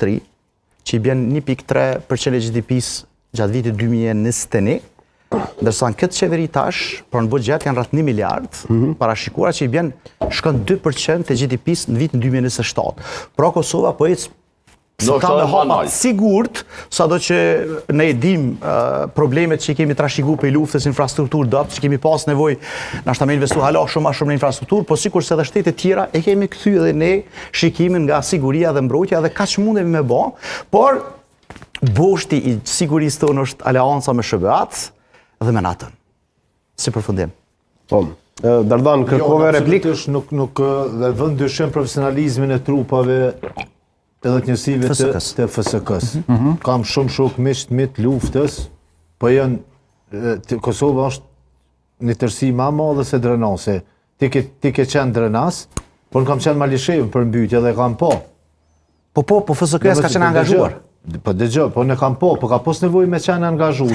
që i bjen 1,3% e GDP-s gjatë vitit 2021, ndërsa në këtë qeveri tash, për në buxhet janë rreth 1 miliard, parashikuara që i bjen shkon 2% e GDP-s në vitin 2027. Pra Kosova po ecë ka me hapa sigurt, sado që ne e dim problemet që i kemi trashëguar për luftës infrastrukturë dopt, që kemi pas nevojë nashta me investu hala shumë më shumë në infrastrukturë, po sikur se edhe shtetet tjera e kemi kthy edhe ne shikimin nga siguria dhe mbrojtja dhe kaq mundemi me bë, por boshti i sigurisë tonë është aleanca me SBA-t dhe me NATO. Si përfundim. Po, Dardan kërkove replikë. Nuk dhe vend dyshim profesionalizmin e trupave edhe të njësive të FSK-s. Kam shumë shok miq luftës, po janë Kosova është një tërsi ma madhe se Drenase. Ti ke qenë Drenas, por në kam qenë Malishevë për mbytje dhe kam po. Po FSK-s ka qenë angazhuar. Po dëgjoj, po ne kam po ka pos nevojë me qenë angazhuar.